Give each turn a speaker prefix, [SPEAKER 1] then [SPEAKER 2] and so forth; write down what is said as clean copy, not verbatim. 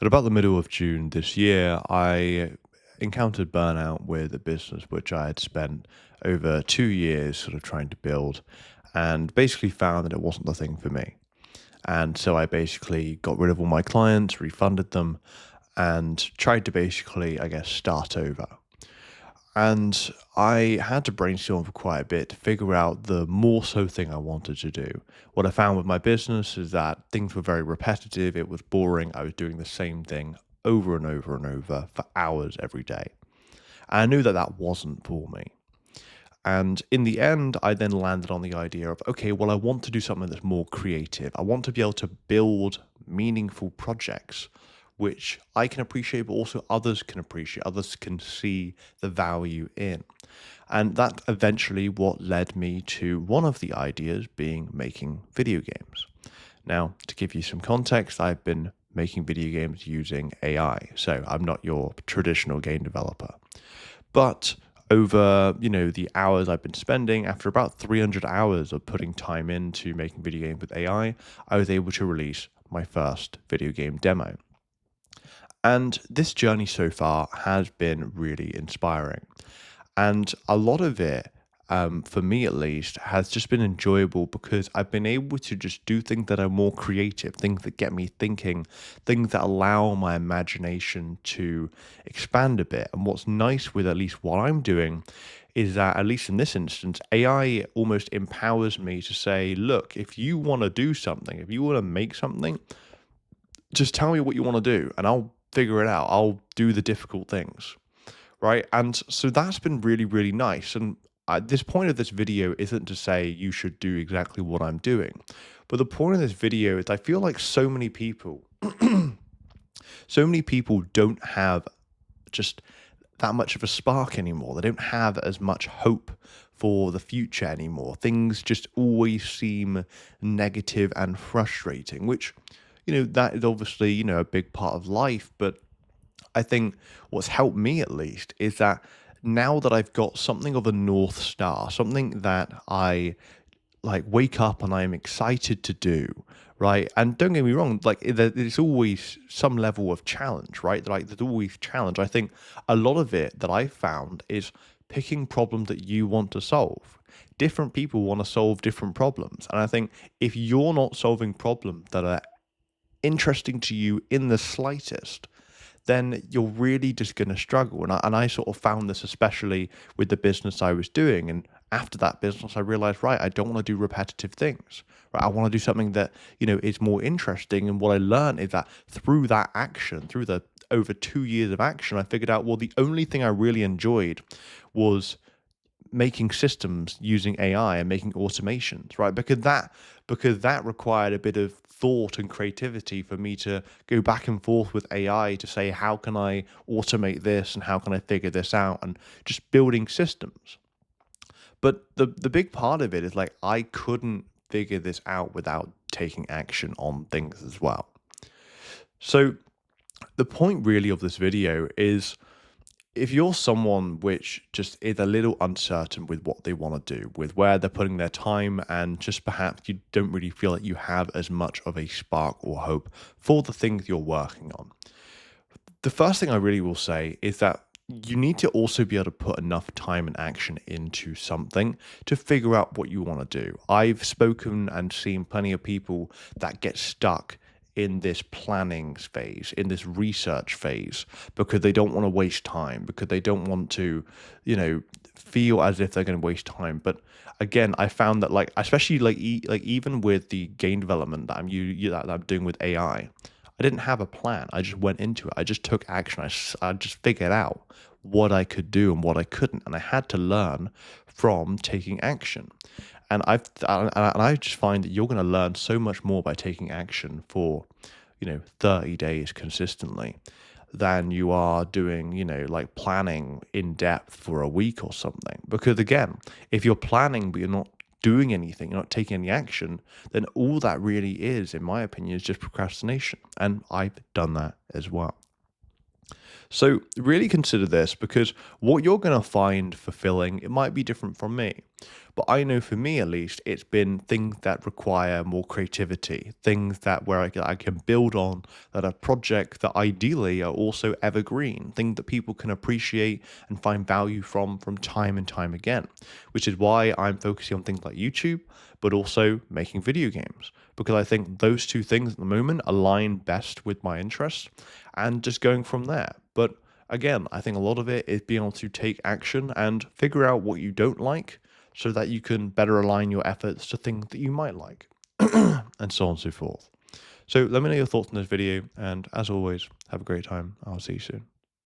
[SPEAKER 1] At about the middle of June this year, I encountered burnout with a business which I had spent over 2 years sort of trying to build and basically found that it wasn't the thing for me. And so I basically got rid of all my clients, refunded them, and tried to basically, I guess, start over. And I had to brainstorm for quite a bit to figure out the more so thing I wanted to do. What I found with my business is that things were very repetitive, it was boring, I was doing the same thing over and over and over for hours every day. And I knew that that wasn't for me. And in the end, I then landed on the idea of, okay, well, I want to do something that's more creative. I want to be able to build meaningful projects, which I can appreciate, but also others can appreciate, others can see the value in. And that eventually what led me to one of the ideas being making video games. Now, to give you some context, I've been making video games using AI. So I'm not your traditional game developer. But over, the hours I've been spending, after about 300 hours of putting time into making video games with AI, I was able to release my first video game demo. And this journey so far has been really inspiring. And a lot of it, for me at least, has just been enjoyable because I've been able to just do things that are more creative, things that get me thinking, things that allow my imagination to expand a bit. And what's nice with at least what I'm doing is that, at least in this instance, AI almost empowers me to say, look, if you want to do something, if you want to make something, just tell me what you want to do and I'll figure it out. I'll do the difficult things, right? And so that's been really, really nice. And this point of this video isn't to say you should do exactly what I'm doing, but the point of this video is I feel like so many people don't have just that much of a spark anymore. They don't have as much hope for the future anymore. Things just always seem negative and frustrating, which, that is obviously, a big part of life. But I think what's helped me at least is that now that I've got something of a North Star, something that I like wake up and I'm excited to do, right? And don't get me wrong, like there's always some level of challenge, right? Like there's always challenge. I think a lot of it that I found is picking problems that you want to solve. Different people want to solve different problems. And I think if you're not solving problems that are interesting to you in the slightest, then you're really just going to struggle. And I sort of found this especially with the business I was doing. And after that business, I realized, right, I don't want to do repetitive things. Right, I want to do something that, is more interesting. And what I learned is that through that action, through the over 2 years of action, I figured out, well, the only thing I really enjoyed was making systems using AI and making automations, right? Because that required a bit of thought and creativity for me to go back and forth with AI to say, how can I automate this and how can I figure this out, and just building systems. But the big part of it is like I couldn't figure this out without taking action on things as well. So the point really of this video is, if you're someone which just is a little uncertain with what they want to do, with where they're putting their time, and just perhaps you don't really feel like you have as much of a spark or hope for the things you're working on, the first thing I really will say is that you need to also be able to put enough time and action into something to figure out what you want to do. I've spoken and seen plenty of people that get stuck in this planning phase, in this research phase, because they don't want to waste time, because they don't want to, feel as if they're going to waste time. But again, I found that, like, especially like even with the game development that I'm doing with AI, I didn't have a plan. I just went into it. I just took action. I just figured out what I could do and what I couldn't, and I had to learn from taking action. And I just find that you're going to learn so much more by taking action for, 30 days consistently than you are doing, like planning in depth for a week or something. Because again, if you're planning but you're not doing anything, you're not taking any action, then all that really is, in my opinion, is just procrastination. And I've done that as well. So really consider this, because what you're going to find fulfilling, it might be different from me. But I know for me, at least, it's been things that require more creativity, things that where I can build on, that are projects that ideally are also evergreen, things that people can appreciate and find value from time and time again, which is why I'm focusing on things like YouTube, but also making video games, because I think those two things at the moment align best with my interests and just going from there. But again, I think a lot of it is being able to take action and figure out what you don't like so that you can better align your efforts to things that you might like, and so on and so forth. So let me know your thoughts on this video, and as always, have a great time. I'll see you soon.